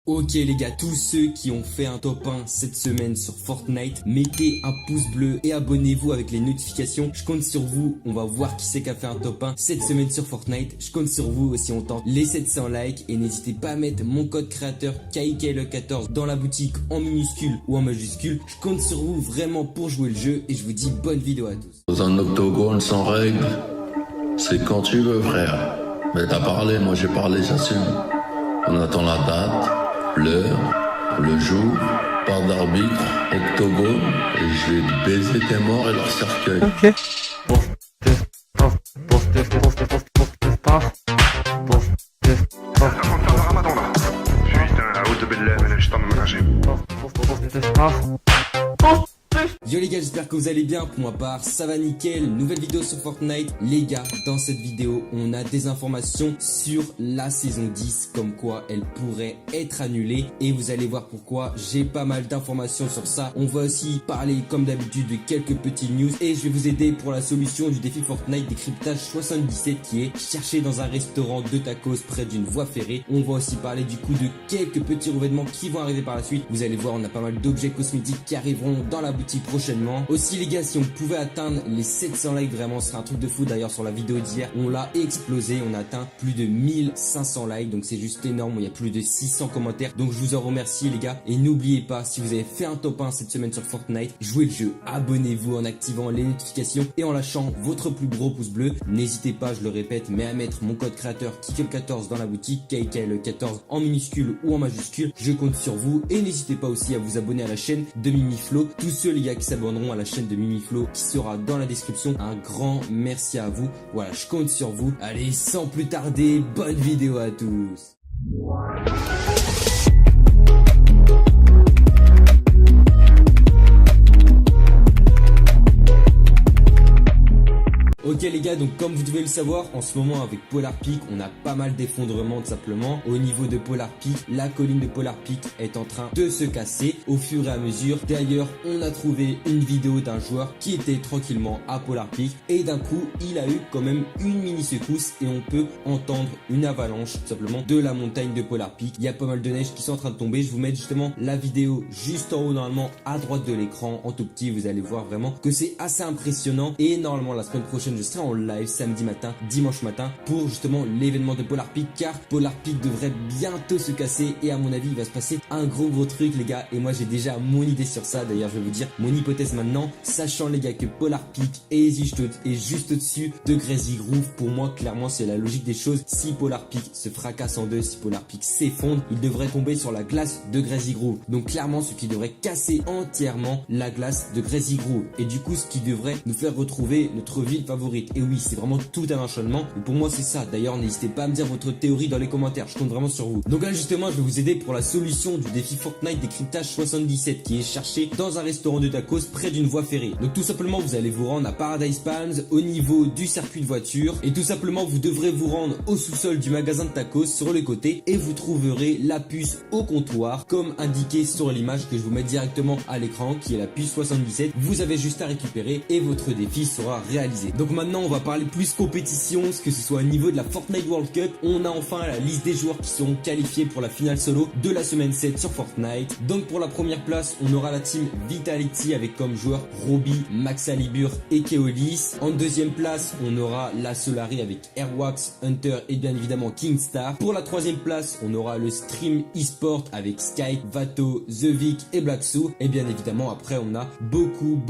Ok les gars, tous ceux qui ont fait un top 1 cette semaine sur Fortnite, mettez un pouce bleu et abonnez-vous avec les notifications. Je compte sur vous, on va voir qui c'est qui a fait un top 1 cette semaine sur Fortnite. Je compte sur vous aussi, on tente les 700 likes et n'hésitez pas à mettre mon code créateur KIKL14 dans la boutique en minuscule ou en majuscule. Je compte sur vous vraiment pour jouer le jeu et je vous dis bonne vidéo à tous. Dans un octogone sans règles, c'est quand tu veux frère. Mais t'as parlé, moi j'ai parlé, j'assume. On attend la date, l'heure, le jour, part d'arbitre, octogone, et je vais baiser tes morts et leur cercueil. Ok. Yo les gars, j'espère que vous allez bien. Pour ma part, ça va nickel. Nouvelle vidéo sur Fortnite. Les gars, dans cette vidéo, on a des informations sur la saison 10, comme quoi elle pourrait être annulée. Et vous allez voir pourquoi. J'ai pas mal d'informations sur ça. On va aussi parler, comme d'habitude, de quelques petits news. Et je vais vous aider pour la solution du défi Fortnite décryptage 77 qui est cherché dans un restaurant de tacos près d'une voie ferrée. On va aussi parler du coup de quelques petits revêtements qui vont arriver par la suite. Vous allez voir, on a pas mal d'objets cosmétiques qui arriveront dans la boutique prochainement. Aussi les gars, si on pouvait atteindre les 700 likes, vraiment ce serait un truc de fou. D'ailleurs sur la vidéo d'hier, on l'a explosé, on a atteint plus de 1500 likes, donc c'est juste énorme. Il y a plus de 600 commentaires, donc je vous en remercie les gars. Et n'oubliez pas, si vous avez fait un top 1 cette semaine sur Fortnite, jouez le jeu, abonnez-vous en activant les notifications et en lâchant votre plus gros pouce bleu. N'hésitez pas, je le répète, mais à mettre mon code créateur KIKL14 dans la boutique, KIKL14 en minuscule ou en majuscule. Je compte sur vous et n'hésitez pas aussi à vous abonner à la chaîne de Mimiflo. Tous ceux les gars qui s'abonneront à la chaîne de Mimiflo qui sera dans la description, un grand merci à vous. Voilà, je compte sur vous. Allez, sans plus tarder, bonne vidéo à tous. Ok les gars, donc comme vous devez le savoir, en ce moment avec Polar Peak, on a pas mal d'effondrements tout simplement. Au niveau de Polar Peak, la colline de Polar Peak est en train de se casser au fur et à mesure. D'ailleurs, on a trouvé une vidéo d'un joueur qui était tranquillement à Polar Peak et d'un coup, il a eu quand même une mini secousse et on peut entendre une avalanche tout simplement de la montagne de Polar Peak. Il y a pas mal de neige qui sont en train de tomber. Je vous mets justement la vidéo juste en haut normalement à droite de l'écran en tout petit. Vous allez voir vraiment que c'est assez impressionnant et normalement la semaine prochaine, je serai en live samedi matin, dimanche matin pour justement l'événement de Polar Peak car Polar Peak devrait bientôt se casser et à mon avis il va se passer un gros truc les gars et moi j'ai déjà mon idée sur ça. D'ailleurs je vais vous dire mon hypothèse maintenant, sachant les gars que Polar Peak est juste au-dessus de Crazy Groove. Pour moi clairement c'est la logique des choses. Si Polar Peak se fracasse en deux, si Polar Peak s'effondre, il devrait tomber sur la glace de Crazy Groove. Donc clairement ce qui devrait casser entièrement la glace de Crazy Groove et du coup ce qui devrait nous faire retrouver notre ville favorite. Et oui, c'est vraiment tout un enchaînement. Et pour moi, c'est ça. D'ailleurs, n'hésitez pas à me dire votre théorie dans les commentaires. Je compte vraiment sur vous. Donc là, justement, je vais vous aider pour la solution du défi Fortnite décryptage 77 qui est cherché dans un restaurant de tacos près d'une voie ferrée. Donc tout simplement, vous allez vous rendre à Paradise Palms au niveau du circuit de voiture. Et tout simplement, vous devrez vous rendre au sous-sol du magasin de tacos sur le côté. Et vous trouverez la puce au comptoir comme indiqué sur l'image que je vous mets directement à l'écran qui est la puce 77. Vous avez juste à récupérer et votre défi sera réalisé. Donc maintenant on va parler plus compétition, que ce soit au niveau de la Fortnite World Cup. On a enfin la liste des joueurs qui seront qualifiés pour la finale solo de la semaine 7 sur Fortnite. Donc pour la première place on aura la team Vitality avec comme joueurs Robbie, Maxalibur et Keolis. En deuxième place on aura la Solari avec Airwax, Hunter et bien évidemment Kingstar. Pour la troisième place on aura le Stream eSport avec Sky, Vato, The Vic et Blackso. Et bien évidemment après on a beaucoup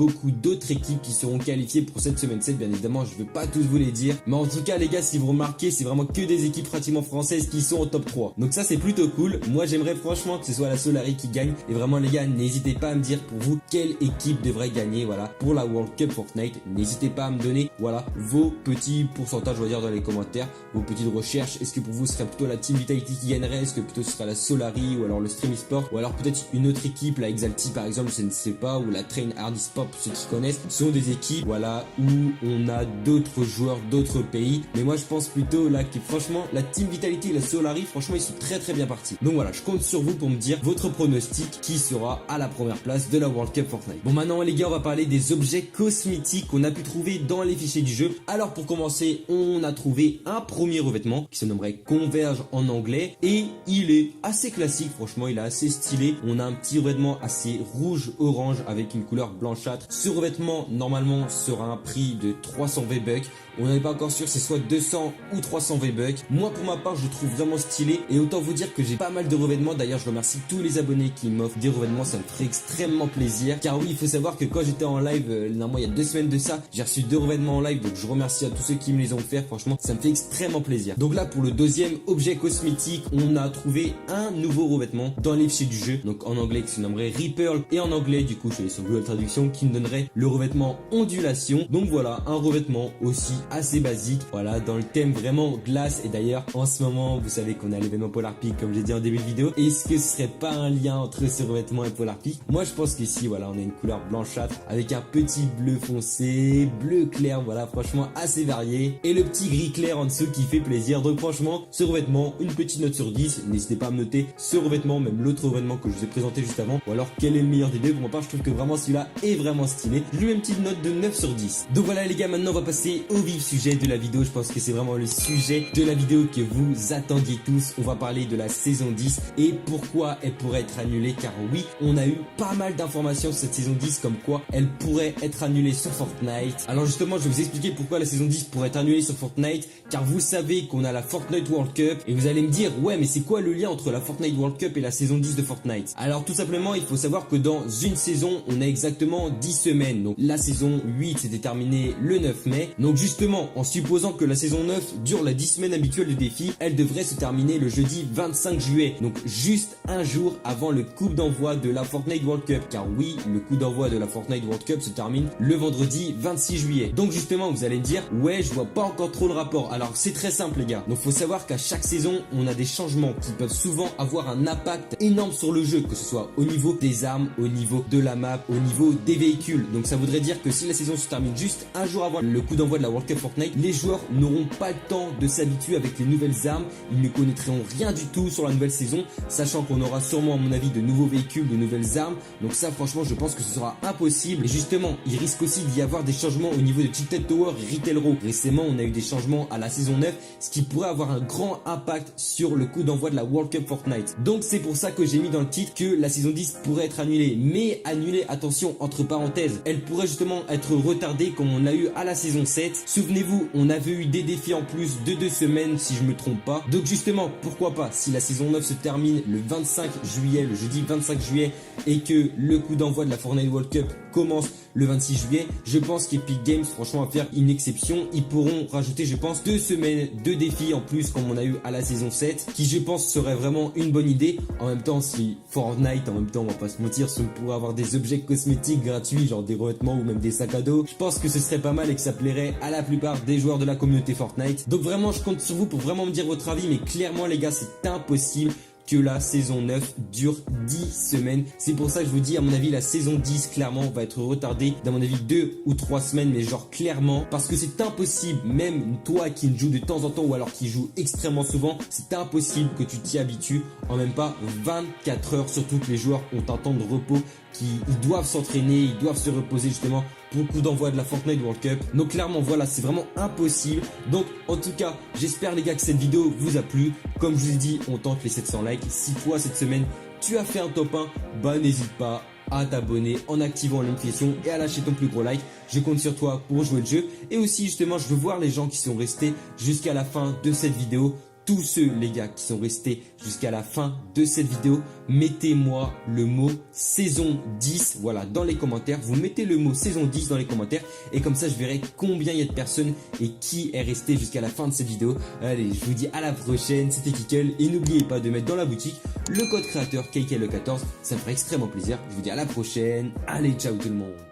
d'autres équipes qui seront qualifiées pour cette semaine 7. Bien évidemment je veux pas tous vous les dire, mais en tout cas les gars, si vous remarquez, c'est vraiment que des équipes pratiquement françaises qui sont au top 3. Donc ça c'est plutôt cool. Moi j'aimerais franchement que ce soit la Solari qui gagne. Et vraiment les gars, n'hésitez pas à me dire pour vous quelle équipe devrait gagner, voilà, pour la World Cup Fortnite. N'hésitez pas à me donner, voilà, vos petits pourcentages, on va dire, dans les commentaires, vos petites recherches. Est-ce que pour vous ce serait plutôt la team Vitality qui gagnerait? Est-ce que plutôt ce serait la Solari ou alors le Stream eSport ou alors peut-être une autre équipe, la Exalti par exemple, je ne sais pas, ou la Train Hard eSport pour ceux qui connaissent. Ce sont des équipes, voilà, où on a d'autres joueurs d'autres pays. Mais moi je pense plutôt là que franchement la Team Vitality et la Solari, franchement ils sont très bien partis. Donc voilà, je compte sur vous pour me dire votre pronostic qui sera à la première place de la World Cup Fortnite. Bon maintenant les gars, on va parler des objets cosmétiques qu'on a pu trouver dans les fichiers du jeu. Alors pour commencer, on a trouvé un premier revêtement qui se nommerait Converge en anglais et il est assez classique, franchement il est assez stylé. On a un petit revêtement assez rouge-orange avec une couleur blanchâtre. Ce revêtement normalement sera un prix de 300 V-Bucks. On n'est pas encore sûr, c'est soit 200 ou 300 V-Bucks. Moi pour ma part je le trouve vraiment stylé et autant vous dire que j'ai pas mal de revêtements. D'ailleurs je remercie tous les abonnés qui m'offrent des revêtements, ça me ferait extrêmement plaisir. Car oui, il faut savoir que quand j'étais en live, normalement il y a 2 semaines de ça, j'ai reçu 2 revêtements en live, donc je remercie à tous ceux qui me les ont offert. Franchement ça me fait extrêmement plaisir. Donc là pour le deuxième objet cosmétique, on a trouvé un nouveau revêtement dans les fichiers du jeu, donc en anglais qui se nommerait Repearl et en anglais du coup je suis allé sur Google Traduction qui me donnerait le revêtement Ondulation. Donc voilà, un revêtement aussi assez basique, voilà, dans le thème vraiment glace. Et d'ailleurs en ce moment vous savez qu'on a l'événement Polar Peak comme j'ai dit en début de vidéo. Est-ce que ce serait pas un lien entre ce revêtement et Polar Peak? Moi je pense que si, voilà, on a une couleur blanchâtre avec un petit bleu foncé, bleu clair, voilà, franchement assez varié, et le petit gris clair en dessous qui fait plaisir. Donc franchement ce revêtement, une petite note sur 10. N'hésitez pas à me noter ce revêtement, même l'autre revêtement que je vous ai présenté juste avant, ou alors quel est le meilleur des deux. Pour ma part je trouve que vraiment celui-là est vraiment stylé. Je lui mets une petite note de 9 sur 10. Donc voilà les gars, maintenant on va passer au vif sujet de la vidéo. Je pense que c'est vraiment le sujet de la vidéo que vous attendiez tous. On va parler de la saison 10 et pourquoi elle pourrait être annulée, car oui, on a eu pas mal d'informations sur cette saison 10 comme quoi elle pourrait être annulée sur Fortnite. Alors justement je vais vous expliquer pourquoi la saison 10 pourrait être annulée sur Fortnite, car vous savez qu'on a la Fortnite World Cup et vous allez me dire ouais mais c'est quoi le lien entre la Fortnite World Cup et la saison 10 de Fortnite? Alors tout simplement il faut savoir que dans une saison on a exactement 10 semaines. Donc la saison 8 s'était terminée le 9 mai. Donc justement en supposant que la saison 9 dure la 10 semaines habituelle de défi, elle devrait se terminer le jeudi 25 juillet. Donc juste un jour avant le coup d'envoi de la Fortnite World Cup. Car oui, le coup d'envoi de la Fortnite World Cup se termine le vendredi 26 juillet. Donc justement vous allez me dire ouais je vois pas encore trop le rapport. Alors c'est très simple les gars. Donc faut savoir qu'à chaque saison on a des changements qui peuvent souvent avoir un impact énorme sur le jeu, que ce soit au niveau des armes, au niveau de la map, au niveau des véhicules. Donc ça voudrait dire que si la saison se termine juste un jour avant le coup d'envoi de la World Cup Fortnite, les joueurs n'auront pas le temps de s'habituer avec les nouvelles armes. Ils ne connaîtront rien du tout sur la nouvelle saison, sachant qu'on aura sûrement à mon avis de nouveaux véhicules, de nouvelles armes. Donc ça franchement je pense que ce sera impossible. Et justement il risque aussi d'y avoir des changements au niveau de Tilted Tower et Retail Row. Récemment on a eu des changements à la saison 9, ce qui pourrait avoir un grand impact sur le coup d'envoi de la World Cup Fortnite. Donc c'est pour ça que j'ai mis dans le titre que la saison 10 pourrait être annulée. Mais annulée, attention, entre parenthèses, elle pourrait justement être retardée comme on a eu à la saison 7. Souvenez-vous, on avait eu des défis en plus de 2 semaines si je me trompe pas. Donc justement, pourquoi pas, si la saison 9 se termine le 25 juillet, le jeudi 25 juillet, et que le coup d'envoi de la Fortnite World Cup commence le 26 juillet, je pense qu'Epic Games franchement va faire une exception. Ils pourront rajouter je pense 2 semaines de défis en plus comme on a eu à la saison 7, qui je pense serait vraiment une bonne idée. En même temps si Fortnite, en même temps on va pas se mentir, si on pourrait avoir des objets cosmétiques gratuits genre des revêtements ou même des sacs à dos, je pense que ce serait pas mal et que ça plairait à la plupart des joueurs de la communauté Fortnite. Donc vraiment je compte sur vous pour vraiment me dire votre avis, mais clairement les gars c'est impossible que la saison 9 dure 10 semaines. C'est pour ça que je vous dis, à mon avis, la saison 10, clairement, va être retardée d'à mon avis 2 ou 3 semaines, mais genre clairement, parce que c'est impossible, même toi qui ne joues de temps en temps ou alors qui joue extrêmement souvent, c'est impossible que tu t'y habitues en même pas 24 heures, surtout que les joueurs ont un temps de repos ils doivent s'entraîner, ils doivent se reposer justement pour le coup d'envoi de la Fortnite World Cup. Donc clairement voilà, c'est vraiment impossible. Donc en tout cas, j'espère les gars que cette vidéo vous a plu. Comme je vous ai dit, on tente les 700 likes. Si toi cette semaine tu as fait un top 1, bah n'hésite pas à t'abonner en activant la notification et à lâcher ton plus gros like. Je compte sur toi pour jouer le jeu. Et aussi justement, je veux voir les gens qui sont restés jusqu'à la fin de cette vidéo. Tous ceux les gars qui sont restés jusqu'à la fin de cette vidéo, mettez-moi le mot saison 10, voilà, dans les commentaires. Vous mettez le mot saison 10 dans les commentaires et comme ça je verrai combien il y a de personnes et qui est resté jusqu'à la fin de cette vidéo. Allez, je vous dis à la prochaine, c'était Kikkel et n'oubliez pas de mettre dans la boutique le code créateur KKL14, ça me ferait extrêmement plaisir. Je vous dis à la prochaine, allez ciao tout le monde.